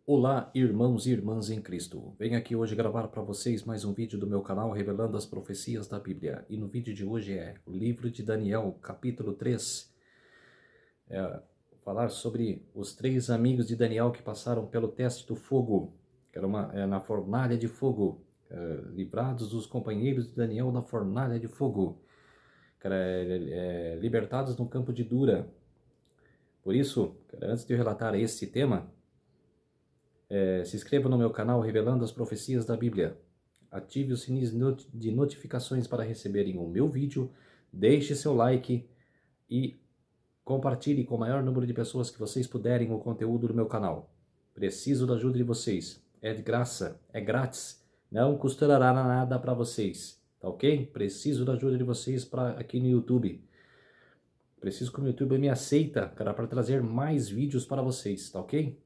Olá, irmãos e irmãs em Cristo. Venho aqui hoje gravar para vocês mais um vídeo do meu canal revelando as profecias da Bíblia. E no vídeo de hoje é o livro de Daniel, capítulo 3. Falar sobre os 3 amigos de Daniel que passaram pelo teste do fogo, que era na fornalha de fogo. Livrados os companheiros de Daniel da fornalha de fogo. Libertados no campo de Dura. Por isso, antes de eu relatar esse tema, se inscreva no meu canal revelando as profecias da Bíblia. Ative o sininho de notificações para receberem o meu vídeo. Deixe seu like e compartilhe com o maior número de pessoas que vocês puderem o conteúdo do meu canal. Preciso da ajuda de vocês. É de graça, é grátis. Não custará nada para vocês, tá ok? Preciso da ajuda de vocês aqui no YouTube. Preciso que o YouTube me aceita, para trazer mais vídeos para vocês, tá ok?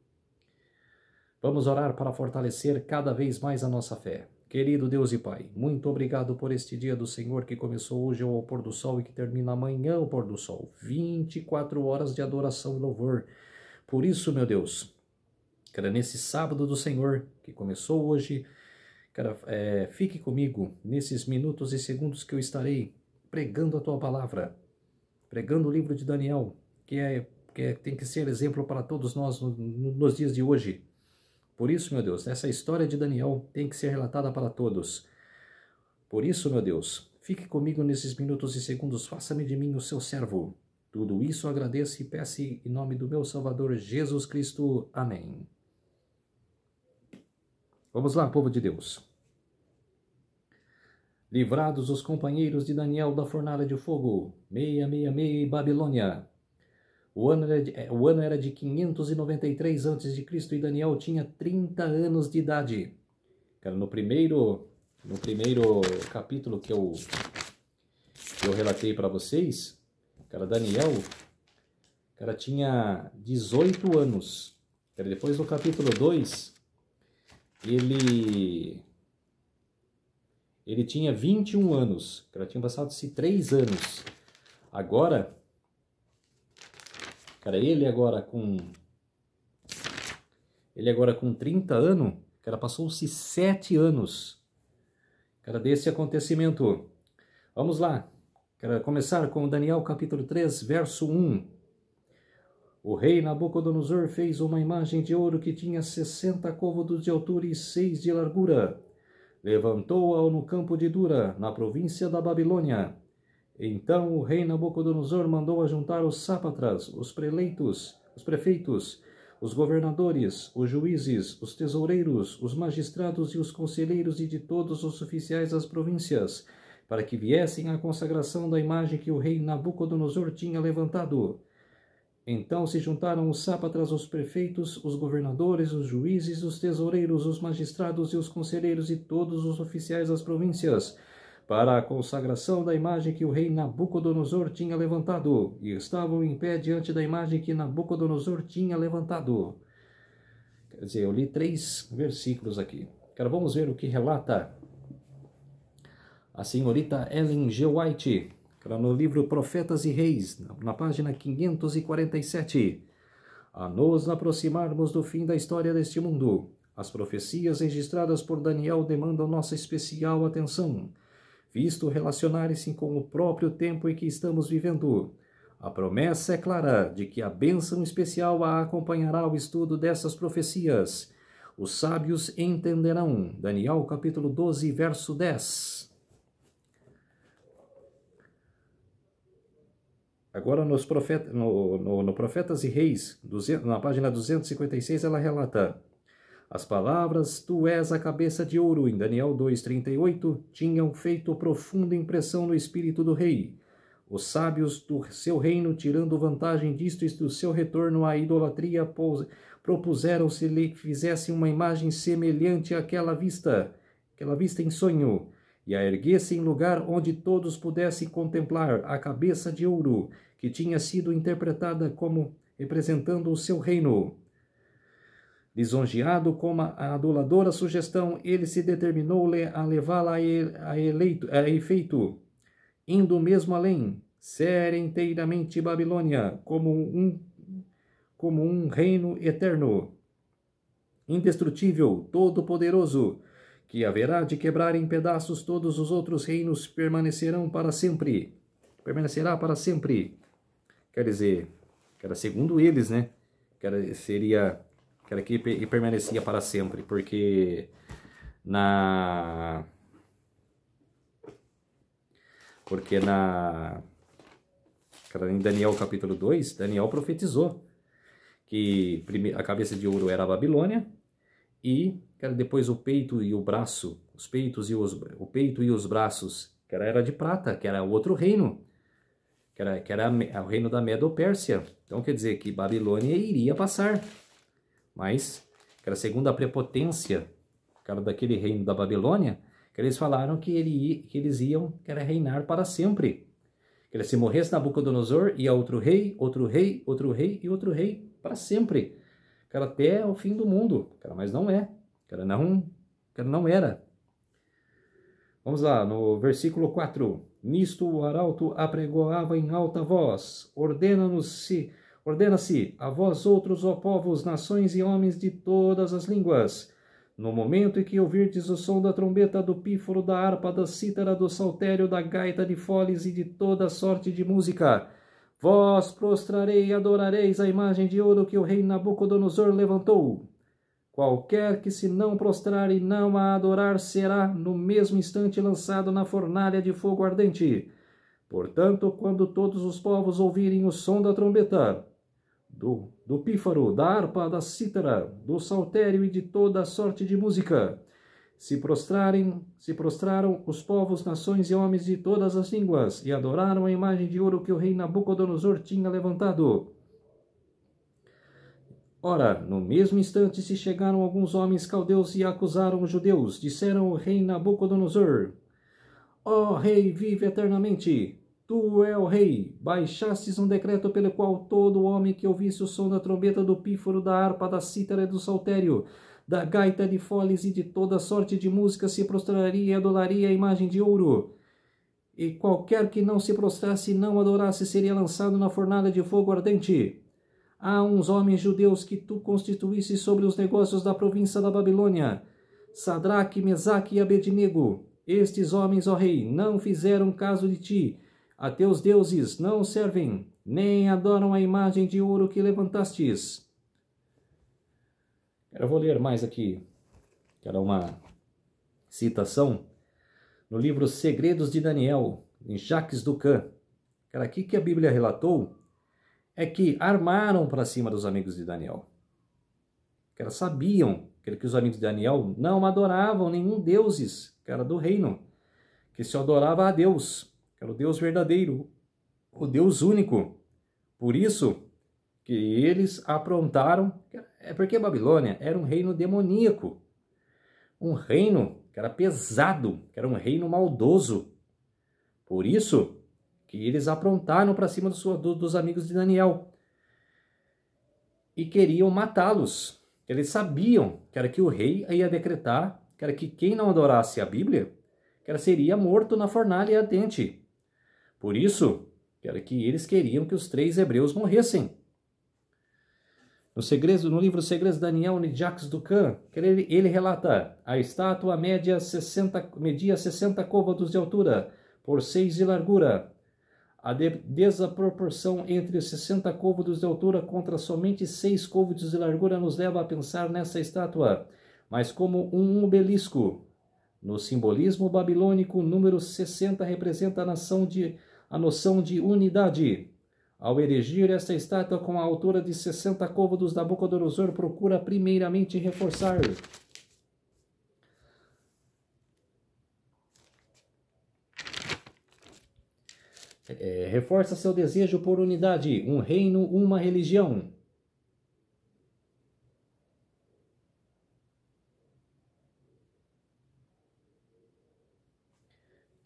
Vamos orar para fortalecer cada vez mais a nossa fé. Querido Deus e Pai, muito obrigado por este dia do Senhor que começou hoje ao pôr do sol e que termina amanhã ao pôr do sol. 24 horas de adoração e louvor. Por isso, meu Deus, nesse sábado do Senhor que começou hoje, fique comigo nesses minutos e segundos que eu estarei pregando a Tua palavra, pregando o livro de Daniel, que tem que ser exemplo para todos nós nos dias de hoje. Por isso, meu Deus, essa história de Daniel tem que ser relatada para todos. Por isso, meu Deus, fique comigo nesses minutos e segundos, faça-me de mim o seu servo. Tudo isso eu agradeço e peço em nome do meu Salvador Jesus Cristo. Amém. Vamos lá, povo de Deus. Livrados os companheiros de Daniel da fornalha de fogo, 666 Babilônia. O ano era de 593 a.C. e Daniel tinha 30 anos de idade. No primeiro capítulo que eu relatei para vocês, Daniel tinha 18 anos. Depois no capítulo 2, ele tinha 21 anos. Tinha passado-se 3 anos. Agora... ele agora com 30 anos, passou-se 7 anos, desse acontecimento. Vamos lá, começar com Daniel capítulo 3, verso 1. O rei Nabucodonosor fez uma imagem de ouro que tinha 60 côvados de altura e 6 de largura. Levantou-a no campo de Dura, na província da Babilônia. Então o rei Nabucodonosor mandou ajuntar os sátrapas, os prefeitos, os governadores, os juízes, os tesoureiros, os magistrados e os conselheiros e de todos os oficiais das províncias, para que viessem à consagração da imagem que o rei Nabucodonosor tinha levantado. Então se juntaram os sátrapas, os prefeitos, os governadores, os juízes, os tesoureiros, os magistrados e os conselheiros e todos os oficiais das províncias, para a consagração da imagem que o rei Nabucodonosor tinha levantado, e estavam em pé diante da imagem que Nabucodonosor tinha levantado. Eu li 3 versículos aqui. Vamos ver o que relata a senhorita Ellen G. White, no livro Profetas e Reis, na página 547. A nos aproximarmos do fim da história deste mundo, as profecias registradas por Daniel demandam nossa especial atenção, visto relacionarem-se com o próprio tempo em que estamos vivendo. A promessa é clara de que a bênção especial a acompanhará o estudo dessas profecias. Os sábios entenderão. Daniel capítulo 12, verso 10. Agora no Profetas e Reis, na página 256, ela relata: as palavras "Tu és a cabeça de ouro" em Daniel 2,38 tinham feito profunda impressão no espírito do rei. Os sábios do seu reino, tirando vantagem disto e do seu retorno à idolatria, propuseram-se lhe que fizessem uma imagem semelhante àquela vista em sonho, e a erguessem em lugar onde todos pudessem contemplar a cabeça de ouro, que tinha sido interpretada como representando o seu reino. Lisonjeado com a aduladora sugestão, ele se determinou a levá-la a efeito, indo mesmo além, ser inteiramente Babilônia, como um reino eterno. indestrutível, todo-poderoso, que haverá de quebrar em pedaços todos os outros reinos, permanecerá para sempre. Quer dizer, que era segundo eles, né? Que era que permanecia para sempre, porque na em Daniel capítulo 2, Daniel profetizou que a cabeça de ouro era a Babilônia e depois o peito e o braço, o peito e os braços, que era de prata, que era outro reino, que era o reino da Medo-Pérsia. Então quer dizer que Babilônia iria passar, mas que era segundo a prepotência, que era daquele reino da Babilônia, que eles falaram que eles iam reinar para sempre. Que se morresse Nabucodonosor, ia outro rei, outro rei, outro rei e outro rei, para sempre. Até o fim do mundo. Mas não é. Não era. Vamos lá, no versículo 4. Nisto o arauto apregoava em alta voz. Ordena-se a vós outros, ó povos, nações e homens de todas as línguas. No momento em que ouvirdes o som da trombeta, do pífaro, da harpa, da cítara, do saltério, da gaita de foles e de toda sorte de música, vós prostrarei e adorareis a imagem de ouro que o rei Nabucodonosor levantou. Qualquer que se não prostrar e não a adorar será no mesmo instante lançado na fornalha de fogo ardente. Portanto, quando todos os povos ouvirem o som da trombeta, do pífaro, da harpa, da cítara, do saltério e de toda sorte de música, se prostraram os povos, nações e homens de todas as línguas, e adoraram a imagem de ouro que o rei Nabucodonosor tinha levantado. Ora, no mesmo instante se chegaram alguns homens caldeus e acusaram os judeus. Disseram ao rei Nabucodonosor: Ó rei, vive eternamente! Tu é o rei, baixastes um decreto pelo qual todo homem que ouvisse o som da trombeta, do pífaro, da harpa, da cítara e do saltério, da gaita de foles e de toda sorte de música se prostraria e adoraria a imagem de ouro. E qualquer que não se prostrasse e não adorasse seria lançado na fornalha de fogo ardente. Há uns homens judeus que tu constituísse sobre os negócios da província da Babilônia, Sadraque, Mesaque e Abednego. Estes homens, ó rei, não fizeram caso de ti. A teus deuses não servem, nem adoram a imagem de ouro que levantastes. Eu vou ler mais aqui, que era uma citação no livro Segredos de Daniel, em Jacques Ducan. Aqui que a Bíblia relatou é que armaram para cima dos amigos de Daniel. Sabiam que os amigos de Daniel não adoravam nenhum deuses, que era do reino, que se adorava a Deus, que era o Deus verdadeiro, o Deus único. Por isso que eles aprontaram, porque a Babilônia era um reino demoníaco, um reino que era pesado, que era um reino maldoso. Por isso que eles aprontaram para cima dos amigos de Daniel e queriam matá-los. Eles sabiam que o rei ia decretar que quem não adorasse a Bíblia seria morto na fornalha ardente. Por isso que eles queriam que os 3 hebreus morressem. No livro Segredos de Daniel, de Jacques Ducan, ele relata: a estátua media 60 côvados de altura por 6 de largura. A desproporção entre os 60 côvados de altura contra somente 6 côvados de largura nos leva a pensar nessa estátua, mas como um obelisco. No simbolismo babilônico, o número 60 representa a noção de unidade. Ao erigir esta estátua com a altura de 60 côvados, Nabucodonosor procura primeiramente reforçar reforça seu desejo por unidade, um reino, uma religião.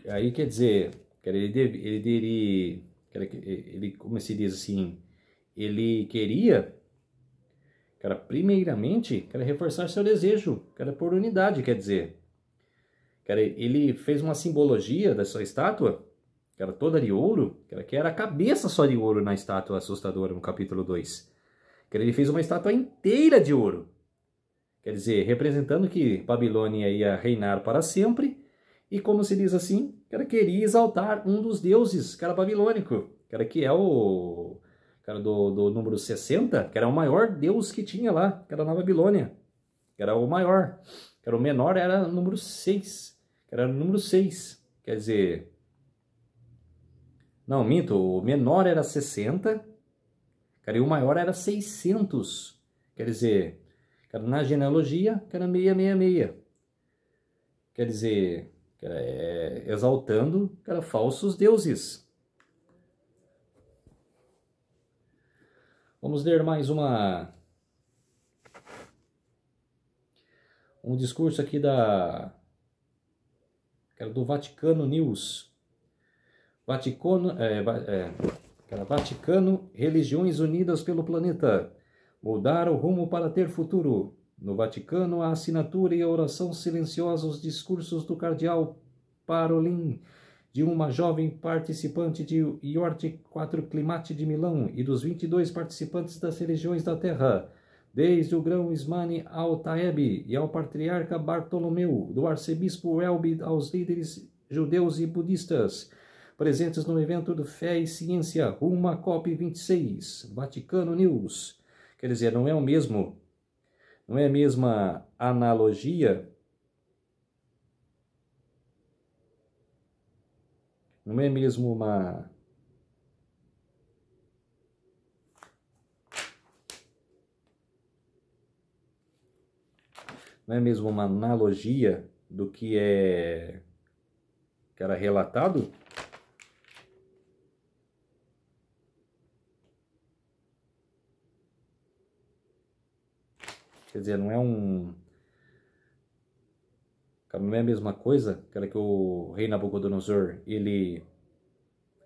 Aí quer dizer, ele como se diz assim, ele queria, primeiramente, reforçar seu desejo, por unidade, quer dizer. Ele fez uma simbologia da sua estátua, que era toda de ouro, que era a cabeça só de ouro na estátua assustadora, no capítulo 2. Ele fez uma estátua inteira de ouro. Quer dizer, representando que Babilônia ia reinar para sempre, e como se diz assim, cara, queria exaltar um dos deuses, cara, babilônico, cara, que é o cara do número 60, que era o maior deus que tinha lá, que era na Babilônia, que era o maior, que era o menor, era o número 6, que era o número 6, quer dizer, não, minto, o menor era 60, cara, e o maior era 600, quer dizer, cara, na genealogia, cara, 666, quer dizer, cara, exaltando, cara, falsos deuses. Vamos ler mais um discurso aqui do Vaticano News. Vaticano, religiões unidas pelo planeta. Mudar o rumo para ter futuro. No Vaticano, a assinatura e a oração silenciosa, os discursos do cardeal Parolin, de uma jovem participante de Iorte 4 Climate de Milão e dos 22 participantes das religiões da Terra, desde o grão Ismani ao Taeb e ao patriarca Bartolomeu, do arcebispo Welby aos líderes judeus e budistas, presentes no evento do Fé e Ciência, rumo à COP26, Vaticano News. Quer dizer, não é a mesma analogia, não é mesmo uma analogia do que era relatado? Quer dizer, não é a mesma coisa, que o rei Nabucodonosor, ele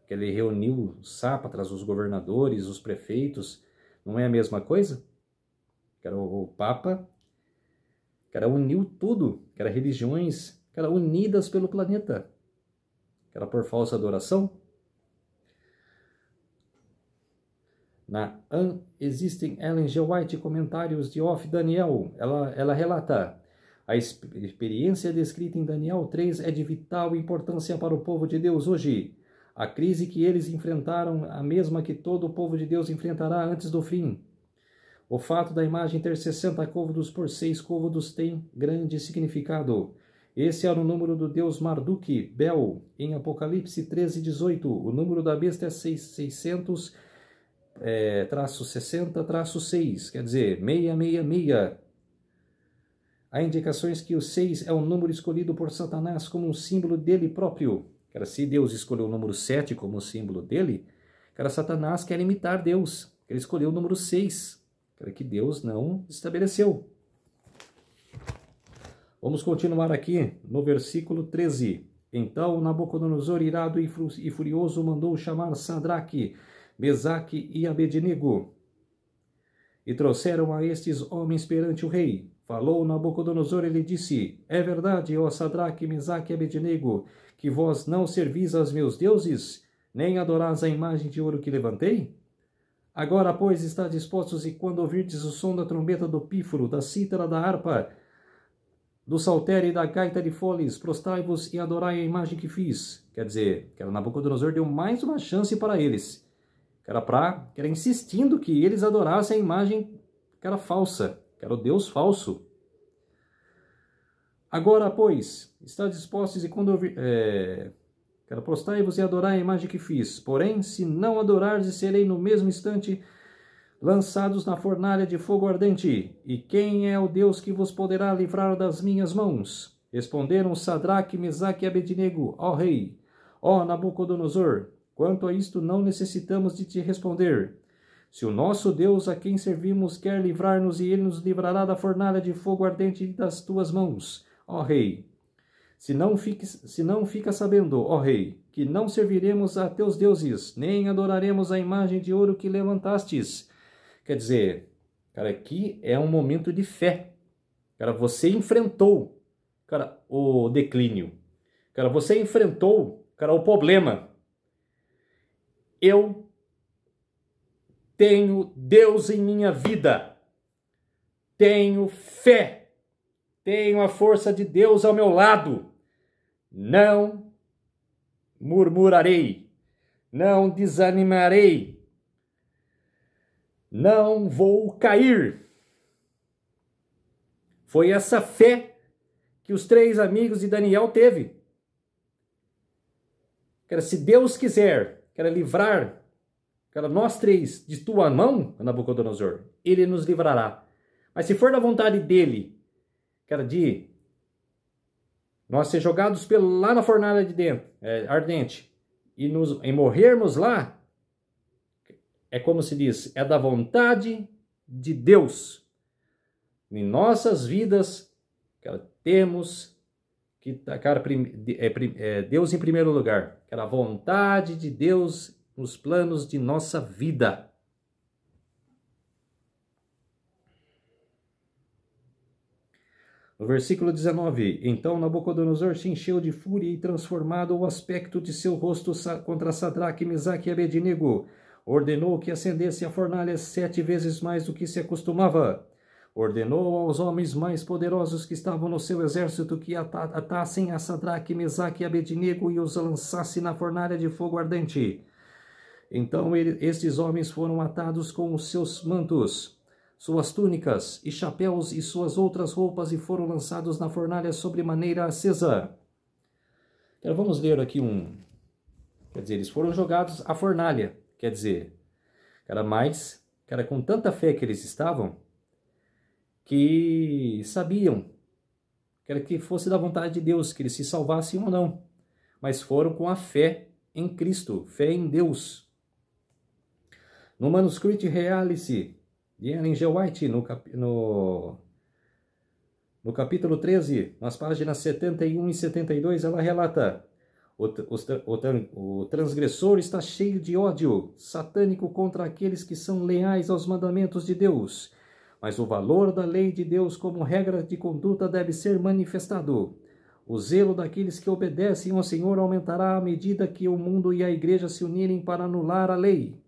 reuniu os sátrapas, os governadores, os prefeitos, não é a mesma coisa? O Papa, uniu tudo, religiões, unidas pelo planeta, por falsa adoração. Existem Ellen G. White, comentários de Off Daniel, ela relata: a experiência descrita em Daniel 3 é de vital importância para o povo de Deus hoje. A crise que eles enfrentaram, a mesma que todo o povo de Deus enfrentará antes do fim. O fato da imagem ter 60 côvados por 6 côvados tem grande significado. Esse era o número do deus Marduk, Bel, em Apocalipse 13:18. O número da besta é 600-60-6, quer dizer, 666. Há indicações que o 6 é o número escolhido por Satanás como um símbolo dele próprio. Se Deus escolheu o número 7 como símbolo dele, Satanás quer imitar Deus. Ele escolheu o número 6, que Deus não estabeleceu. Vamos continuar aqui no versículo 13. Então Nabucodonosor, irado e furioso, mandou chamar Sadraque, Mesaque e Abednego. E trouxeram a estes homens perante o rei. Falou Nabucodonosor e lhe disse: é verdade, ó Sadraque, Mesaque e Abednego, que vós não servis aos meus deuses, nem adorais a imagem de ouro que levantei? Agora, pois, está dispostos, e quando ouvirdes o som da trombeta, do pífaro, da cítara, da harpa, do saltério e da gaita de foles, prostrai-vos e adorai a imagem que fiz. Quer dizer, Nabucodonosor deu mais uma chance para eles. Era insistindo que eles adorassem a imagem que era falsa, que era o Deus falso. Agora, pois, está dispostos, e quando ouvir... prostrai-vos e adorai a imagem que fiz. Porém, se não adorardes, serei no mesmo instante lançados na fornalha de fogo ardente. E quem é o Deus que vos poderá livrar das minhas mãos? Responderam Sadraque, Mesaque e Abednego: ó rei, ó Nabucodonosor, quanto a isto não necessitamos de te responder. Se o nosso Deus, a quem servimos, quer livrar-nos, e ele nos livrará da fornalha de fogo ardente das tuas mãos, ó rei. Se não fica sabendo, ó rei, que não serviremos a teus deuses, nem adoraremos a imagem de ouro que levantastes. Quer dizer, aqui é um momento de fé. Você enfrentou, o declínio. Você enfrentou, o problema. Eu tenho Deus em minha vida. Tenho fé tenho a força de Deus ao meu lado. Não murmurarei, não desanimarei, não vou cair. Foi essa fé que os 3 amigos de Daniel teve. Se Deus quiser, livrar nós 3 de tua mão, Nabucodonosor, ele nos livrará. Mas se for da vontade dele, de nós ser jogados lá na fornalha de dentro, ardente, e morrermos lá, é como se diz, é da vontade de Deus. Em nossas vidas, temos que tacar Deus em primeiro lugar. A vontade de Deus nos planos de nossa vida. No versículo 19, então Nabucodonosor se encheu de fúria e, transformado o aspecto de seu rosto contra Sadraque, Mesaque e Abednego, ordenou que acendesse a fornalha 7 vezes mais do que se acostumava. Ordenou aos homens mais poderosos que estavam no seu exército que atassem a Sadraque, Mesaque e Abednego e os lançassem na fornalha de fogo ardente. Então estes homens foram atados com os seus mantos, suas túnicas e chapéus e suas outras roupas e foram lançados na fornalha sobremaneira acesa. Vamos ler aqui eles foram jogados à fornalha, mas com tanta fé que eles estavam, que sabiam que fosse da vontade de Deus, que eles se salvassem ou não, mas foram com a fé em Cristo, fé em Deus. No Manuscrito Realice de Ellen G. White, no capítulo 13, nas páginas 71 e 72, ela relata: o transgressor está cheio de ódio satânico contra aqueles que são leais aos mandamentos de Deus, mas o valor da lei de Deus como regra de conduta deve ser manifestado. O zelo daqueles que obedecem ao Senhor aumentará à medida que o mundo e a igreja se unirem para anular a lei.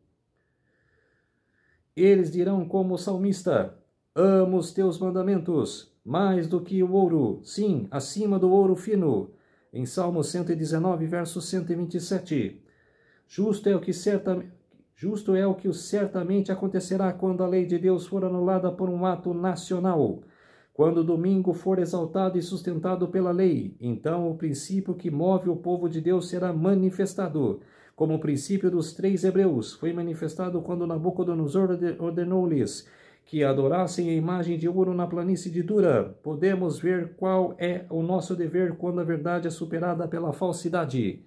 Eles dirão como o salmista: amo os teus mandamentos, mais do que o ouro, sim, acima do ouro fino. Em Salmo 119, verso 127. Justo é o que certamente acontecerá quando a lei de Deus for anulada por um ato nacional. Quando o domingo for exaltado e sustentado pela lei, então o princípio que move o povo de Deus será manifestado. Como o princípio dos 3 hebreus, foi manifestado quando Nabucodonosor ordenou-lhes que adorassem a imagem de ouro na planície de Dura. Podemos ver qual é o nosso dever quando a verdade é superada pela falsidade.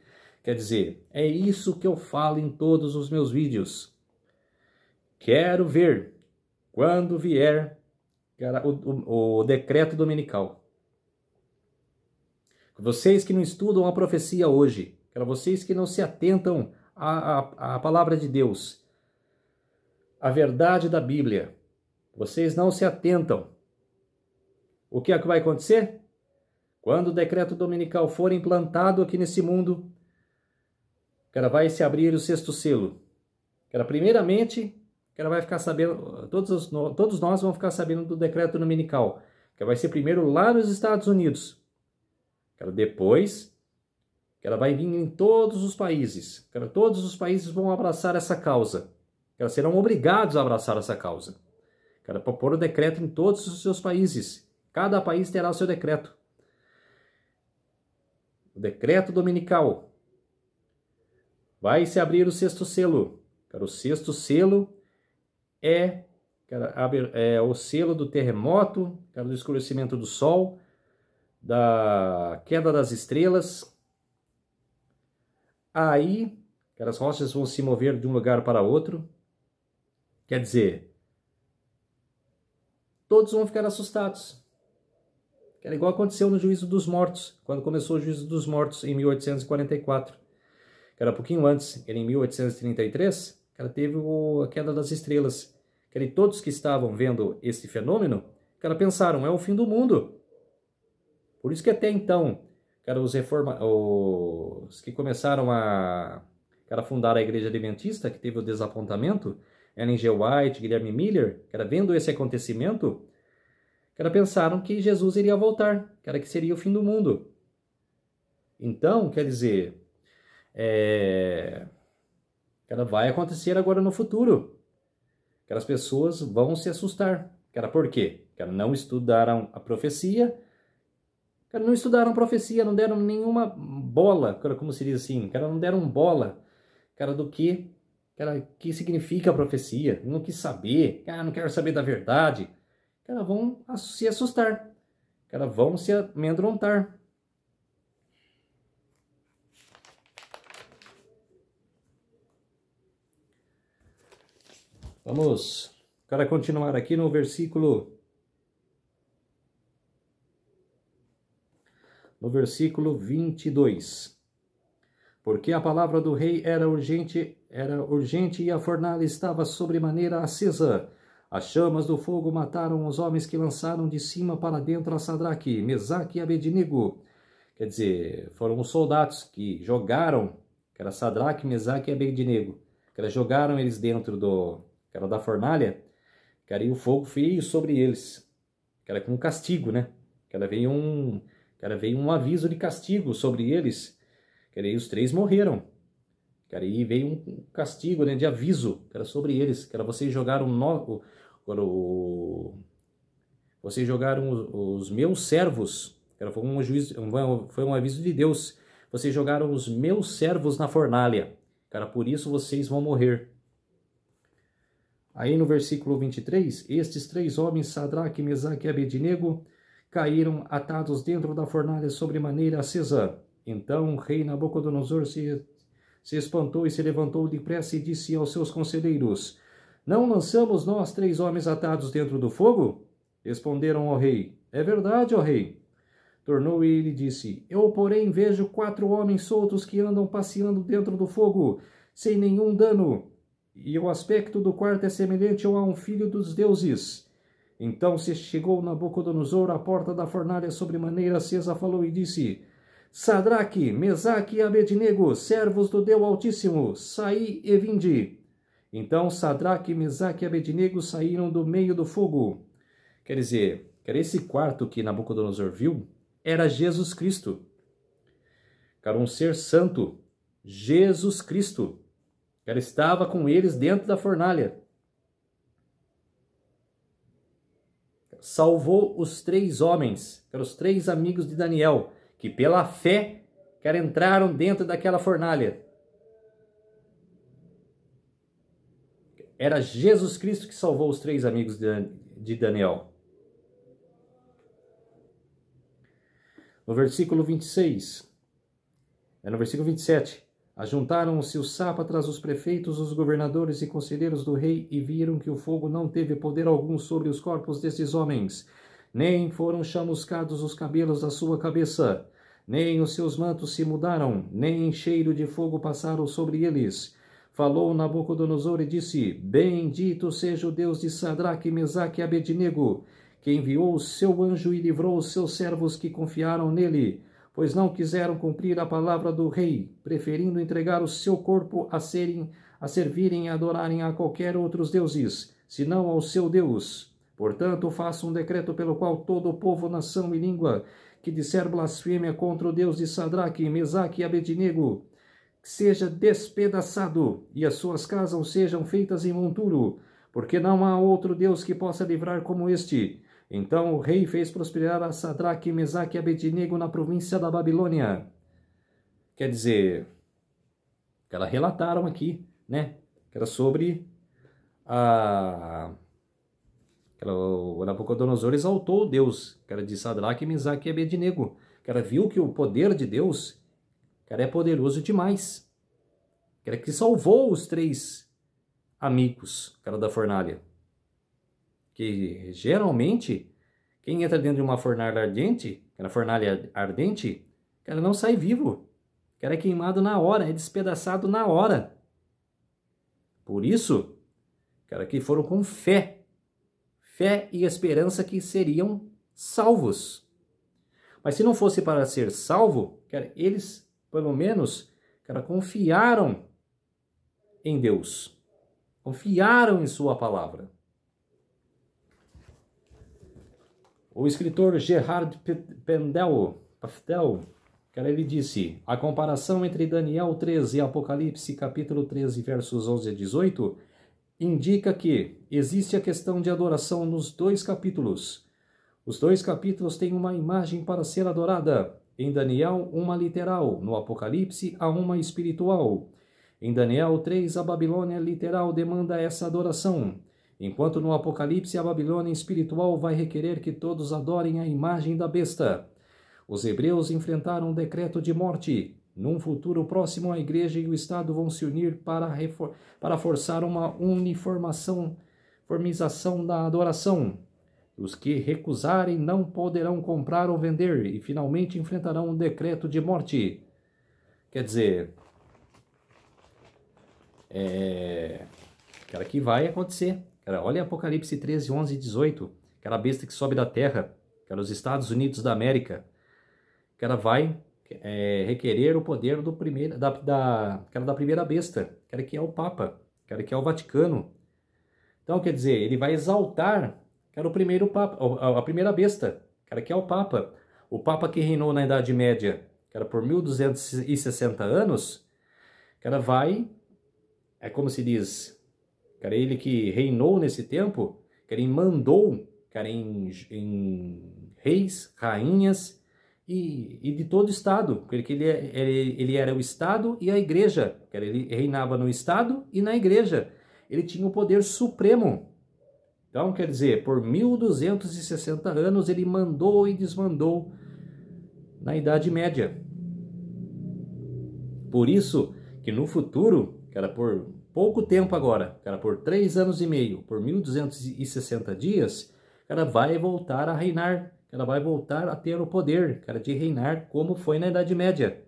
É isso que eu falo em todos os meus vídeos. Quero ver, quando vier o decreto dominical. Vocês que não estudam a profecia hoje, vocês que não se atentam à palavra de Deus, à verdade da Bíblia, vocês não se atentam. O que é que vai acontecer? Quando o decreto dominical for implantado aqui nesse mundo, vai se abrir o 6º selo. Primeiramente, vai ficar sabendo, todos nós vamos ficar sabendo do decreto dominical, que vai ser primeiro lá nos Estados Unidos. Depois, vai vir em todos os países. Todos os países vão abraçar essa causa. Serão obrigados a abraçar essa causa. Para pôr o decreto em todos os seus países. Cada país terá o seu decreto. O decreto dominical. Vai se abrir o 6º selo. O 6º selo é o selo do terremoto, do escurecimento do sol, da queda das estrelas. Aí, as rochas vão se mover de um lugar para outro. Todos vão ficar assustados. Igual aconteceu no Juízo dos Mortos, quando começou o Juízo dos Mortos em 1844. Um pouquinho antes, em 1833, teve a queda das estrelas. Todos que estavam vendo esse fenômeno, pensaram, é o fim do mundo. Por isso que até então, os que começaram a fundar a Igreja Adventista, que teve o desapontamento, Ellen G. White, Guilherme Miller, vendo esse acontecimento, cara, pensaram que Jesus iria voltar, cara, que seria o fim do mundo. Então, quer dizer, cara, vai acontecer agora no futuro. Aquelas pessoas vão se assustar. Cara, por quê? Cara, não estudaram a profecia. Cara, não estudaram a profecia, não deram nenhuma bola, cara, como se diz assim, cara, não deram bola, cara, do que, cara, que significa a profecia. Não quis saber, cara, não quero saber da verdade. Cara, vão se assustar. Cara, vão se amedrontar. Vamos, cara, continuar aqui no versículo 22. Porque a palavra do rei era urgente e a fornalha estava sobremaneira acesa. As chamas do fogo mataram os homens que lançaram de cima para dentro a Sadraque, Mesaque e Abednego. Quer dizer, foram os soldados que jogaram, que era Sadraque, Mesaque e Abednego, que jogaram eles dentro da fornalha, que era, e o fogo veio sobre eles, que era com castigo, né? Que era veio um aviso de castigo sobre eles, que era, e os 3 morreram. Que era, e veio um castigo, né, de aviso, que era sobre eles, que era vocês jogaram vocês jogaram os meus servos, que era, foi um aviso de Deus, vocês jogaram os meus servos na fornalha, cara, por isso vocês vão morrer. Aí no versículo 23, estes 3 homens, Sadraque, Mesaque e Abednego, caíram atados dentro da fornalha sobremaneira acesa. Então o rei Nabucodonosor se espantou e se levantou depressa e disse aos seus conselheiros: Não lançamos nós 3 homens atados dentro do fogo? Responderam ao rei: É verdade, ó rei. Tornou ele e disse: Eu, porém, vejo 4 homens soltos que andam passeando dentro do fogo, sem nenhum dano. E o aspecto do quarto é semelhante ao a um filho dos deuses. Então se chegou Nabucodonosor à porta da fornalha sobremaneira acesa, falou e disse: Sadraque, Mesaque e Abednego, servos do Deus Altíssimo, saí e vinde. Então Sadraque, Mesaque e Abednego saíram do meio do fogo. Quer dizer, esse quarto que Nabucodonosor viu era Jesus Cristo. Era um ser santo, Jesus Cristo. Ela estava com eles dentro da fornalha. Salvou os 3 homens, que eram os 3 amigos de Daniel, que pela fé entraram dentro daquela fornalha. Era Jesus Cristo que salvou os 3 amigos de Daniel. No versículo 26, no versículo 27, ajuntaram-se os sátrapas, os prefeitos, os governadores e conselheiros do rei e viram que o fogo não teve poder algum sobre os corpos desses homens, nem foram chamuscados os cabelos da sua cabeça, nem os seus mantos se mudaram, nem cheiro de fogo passaram sobre eles. Falou Nabucodonosor e disse: Bendito seja o Deus de Sadraque, Mesaque e Abednego, que enviou o seu anjo e livrou os seus servos que confiaram nele, pois não quiseram cumprir a palavra do rei, preferindo entregar o seu corpo a servirem e adorarem a qualquer outros deuses, senão ao seu Deus. Portanto, faça um decreto pelo qual todo o povo, nação e língua que disser blasfêmia contra o Deus de Sadraque, Mesaque e Abednego seja despedaçado, e as suas casas sejam feitas em monturo, porque não há outro Deus que possa livrar como este. Então o rei fez prosperar a Sadraque, Mesaque e Abednego na província da Babilônia. Quer dizer, que elas relataram aqui, né? Que era sobre o Nabucodonosor exaltou o Deus, que era de Sadraque, Mesaque e Abednego. Que ela viu que o poder de Deus, que é poderoso demais. Que era que salvou os 3 amigos, que era da fornalha. Que geralmente, quem entra dentro de uma fornalha ardente, que era fornalha ardente, que ela não sai vivo. Que era queimado na hora, é despedaçado na hora. Por isso, que era que foram com fé. Fé e esperança que seriam salvos. Mas se não fosse para ser salvo, eles, pelo menos, confiaram em Deus. Confiaram em sua palavra. O escritor Gerard Paftel, cara, ele disse: a comparação entre Daniel 13 e Apocalipse capítulo 13, versos 11 a 18, indica que existe a questão de adoração nos dois capítulos. Os dois capítulos têm uma imagem para ser adorada. Em Daniel, uma literal. No Apocalipse, há uma espiritual. Em Daniel 3, a Babilônia literal demanda essa adoração, enquanto no Apocalipse a Babilônia espiritual vai requerer que todos adorem a imagem da besta. Os hebreus enfrentaram um decreto de morte. Num futuro próximo, a igreja e o Estado vão se unir para forçar uma uniformização da adoração. Os que recusarem não poderão comprar ou vender e finalmente enfrentarão um decreto de morte. Quer dizer, cara, que vai acontecer. Cara, olha Apocalipse 13, 11 e 18. Aquela besta que sobe da terra, cara, os Estados Unidos da América. Cara, vai requerer o poder do primeiro, da primeira besta, cara, que é o Papa, cara, que é o Vaticano. Então, quer dizer, ele vai exaltar, cara, o primeiro Papa, a primeira besta, cara, que é o Papa. O Papa que reinou na Idade Média, cara, por 1260 anos, cara, vai, é como se diz, cara, ele que reinou nesse tempo, cara, ele mandou, cara, em reis, rainhas e de todo o Estado, porque ele era o Estado e a Igreja, cara, ele reinava no Estado e na Igreja, ele tinha o poder supremo. Então, quer dizer, por 1260 anos ele mandou e desmandou na Idade Média. Por isso que no futuro, cara, por pouco tempo agora, cara, por 3 anos e meio, por 1260 dias, cara, vai voltar a reinar, cara, vai voltar a ter o poder, cara, de reinar como foi na Idade Média.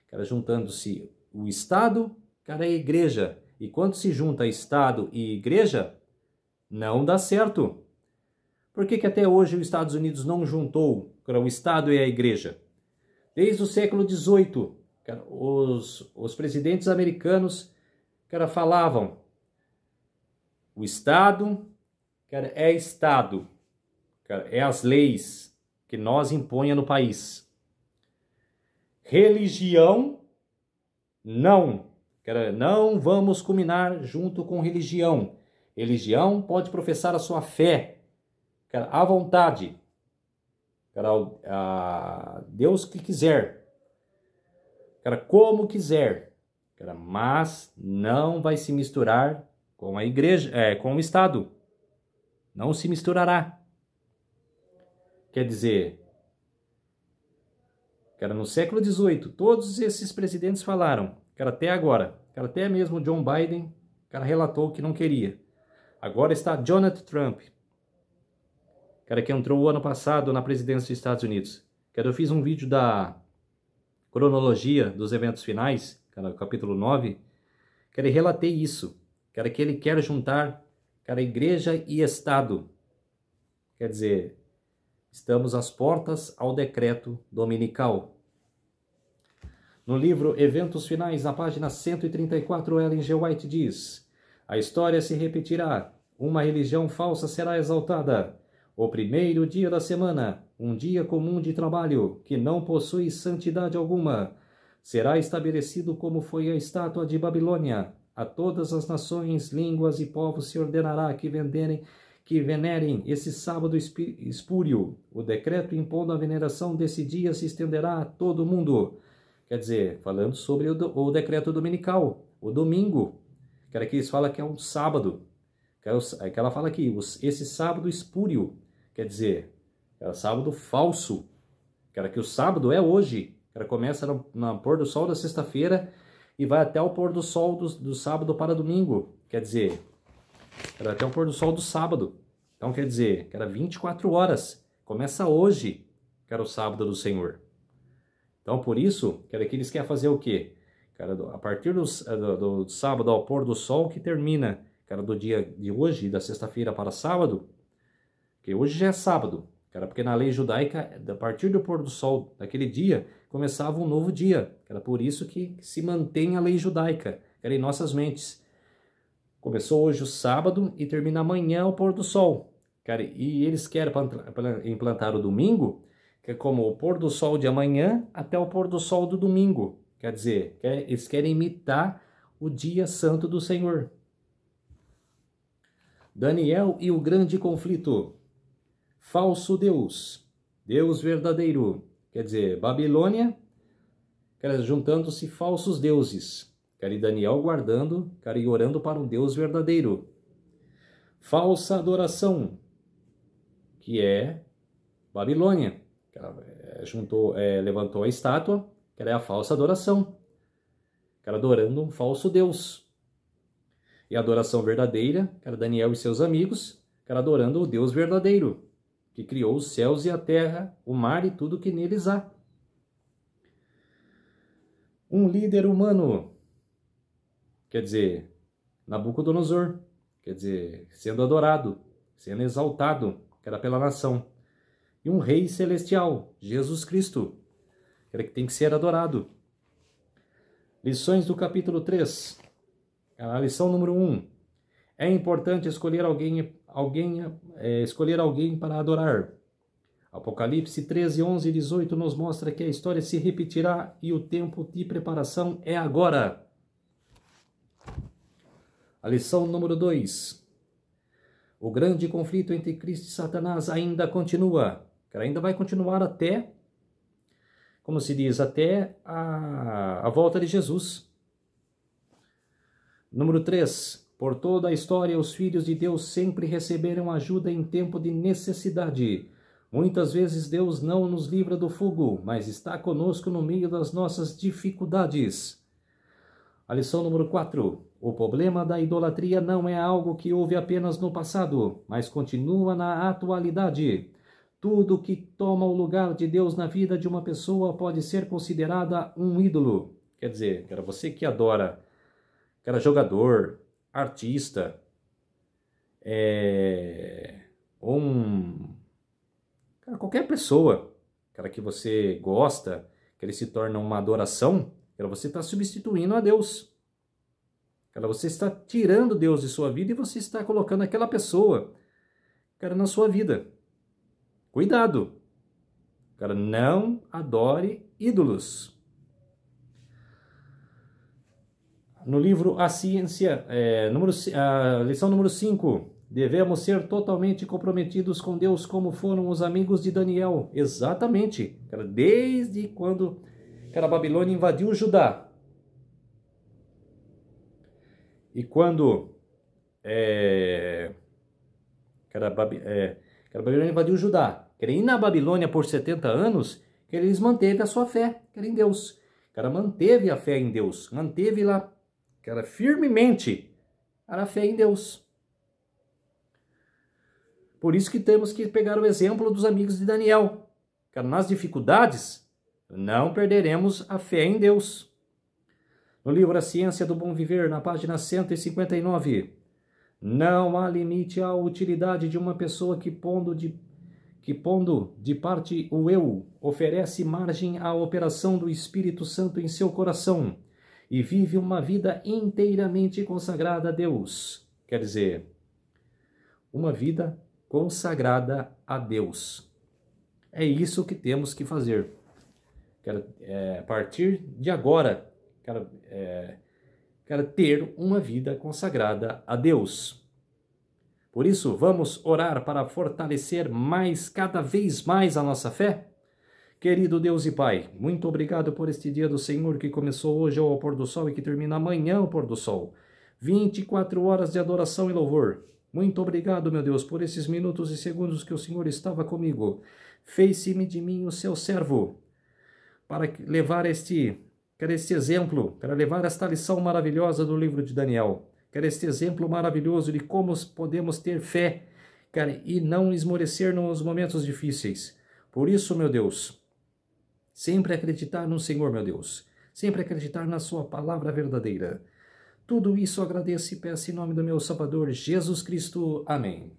Cara, juntando-se o Estado, cara, e a Igreja. E quando se junta Estado e Igreja, não dá certo. Por que até hoje os Estados Unidos não juntou, cara, o Estado e a Igreja? Desde o século XVIII, cara, os presidentes americanos, cara, falavam: o Estado, cara, é Estado, cara, é as leis que nós imponha no país. Religião, não, cara, não vamos combinar junto com religião. Religião pode professar a sua fé, cara, à vontade, cara, a Deus que quiser, cara, como quiser, cara, mas não vai se misturar com a igreja, com o Estado, não se misturará. Quer dizer, cara, no século XVIII, todos esses presidentes falaram, cara, até agora, cara, até mesmo John Biden, cara, relatou que não queria. Agora está Donald Trump, cara, que entrou o ano passado na presidência dos Estados Unidos. Cara, eu fiz um vídeo da cronologia dos eventos finais, cara, capítulo 9, cara, e relatei isso, cara, que ele quer juntar, cara, igreja e Estado. Quer dizer, estamos às portas ao decreto dominical. No livro Eventos Finais, na página 134, Ellen G. White diz: a história se repetirá, uma religião falsa será exaltada. O primeiro dia da semana, um dia comum de trabalho, que não possui santidade alguma, será estabelecido como foi a estátua de Babilônia. A todas as nações, línguas e povos se ordenará que venerem esse sábado espúrio. O decreto impondo a veneração desse dia se estenderá a todo o mundo. Quer dizer, falando sobre o decreto dominical, o domingo, que eles falam que é um sábado, que ela fala aqui, esse sábado espúrio, quer dizer, é sábado falso, que o sábado é hoje, começa no pôr do sol da sexta-feira e vai até o pôr do sol do sábado para domingo, quer dizer, até o pôr do sol do sábado. Então, quer dizer, 24 horas, começa hoje, o sábado do Senhor. Então, por isso, que eles querem fazer o quê? A partir do sábado ao pôr do sol, que termina, do dia de hoje, da sexta-feira para sábado, que hoje já é sábado, porque na lei judaica, a partir do pôr do sol daquele dia, começava um novo dia. Por isso que se mantém a lei judaica, em nossas mentes. Começou hoje o sábado e termina amanhã ao pôr do sol. cara, e eles querem implantar o domingo, que é como o pôr do sol de amanhã até o pôr do sol do domingo. Quer dizer, eles querem imitar o dia santo do Senhor. Daniel e o grande conflito. Falso Deus, Deus verdadeiro. Quer dizer, Babilônia, cara, juntando-se falsos deuses. Cara, e Daniel guardando, cara, e orando para um Deus verdadeiro. Falsa adoração, que é Babilônia. Cara, levantou a estátua, que era a falsa adoração. Cara, adorando um falso Deus. E a adoração verdadeira, cara, Daniel e seus amigos, cara, adorando o Deus verdadeiro, que criou os céus e a terra, o mar e tudo que neles há. Um líder humano, quer dizer, Nabucodonosor, quer dizer, sendo adorado, sendo exaltado, que era pela nação. E um rei celestial, Jesus Cristo, que era que tem que ser adorado. Lições do capítulo 3. A lição número 1. É importante escolher escolher alguém para adorar. Apocalipse 13, 11 e 18 nos mostra que a história se repetirá e o tempo de preparação é agora. A lição número 2. O grande conflito entre Cristo e Satanás ainda continua. Ainda vai continuar até, como se diz, até a volta de Jesus. Número 3. Por toda a história, os filhos de Deus sempre receberam ajuda em tempo de necessidade. Muitas vezes Deus não nos livra do fogo, mas está conosco no meio das nossas dificuldades. A lição número 4. O problema da idolatria não é algo que houve apenas no passado, mas continua na atualidade. Tudo que toma o lugar de Deus na vida de uma pessoa pode ser considerada um ídolo. Quer dizer, era você que adora, cara, jogador, artista, cara, qualquer pessoa, cara, que você gosta, que ele se torna uma adoração, cara, você está substituindo a Deus. Cara, você está tirando Deus de sua vida e você está colocando aquela pessoa, cara, na sua vida. Cuidado! Cara, não adore ídolos. No livro A Ciência, lição número 5, devemos ser totalmente comprometidos com Deus como foram os amigos de Daniel. Exatamente, cara, desde quando, cara, a Babilônia invadiu Judá. E quando a Babilônia invadiu Judá, e na Babilônia por 70 anos, que eles manteve a sua fé, que era em Deus. Cara, manteve a fé em Deus, manteve lá, cara, firmemente a fé em Deus. Por isso que temos que pegar o exemplo dos amigos de Daniel. Cara, nas dificuldades, não perderemos a fé em Deus. No livro A Ciência do Bom Viver, na página 159, não há limite à utilidade de uma pessoa que pondo de parte o eu, oferece margem à operação do Espírito Santo em seu coração e vive uma vida inteiramente consagrada a Deus. Quer dizer, uma vida consagrada a Deus. É isso que temos que fazer. A partir de agora, ter uma vida consagrada a Deus. Por isso, vamos orar para fortalecer cada vez mais a nossa fé? Querido Deus e Pai, muito obrigado por este dia do Senhor que começou hoje ao pôr do sol e que termina amanhã ao pôr do sol. 24 horas de adoração e louvor. Muito obrigado, meu Deus, por esses minutos e segundos que o Senhor estava comigo. Fez-me de mim o seu servo, para levar este exemplo, para levar esta lição maravilhosa do livro de Daniel. Cara, este exemplo maravilhoso de como podemos ter fé, cara, e não esmorecer nos momentos difíceis. Por isso, meu Deus, sempre acreditar no Senhor, meu Deus. Sempre acreditar na sua palavra verdadeira. Tudo isso agradeço e peço em nome do meu Salvador, Jesus Cristo. Amém.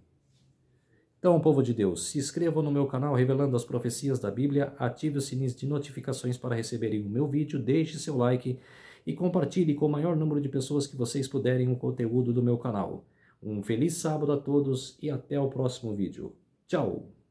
Então, povo de Deus, se inscrevam no meu canal Revelando as Profecias da Bíblia, ative o sininho de notificações para receberem o meu vídeo, deixe seu like e compartilhe com o maior número de pessoas que vocês puderem o conteúdo do meu canal. Um feliz sábado a todos e até o próximo vídeo. Tchau!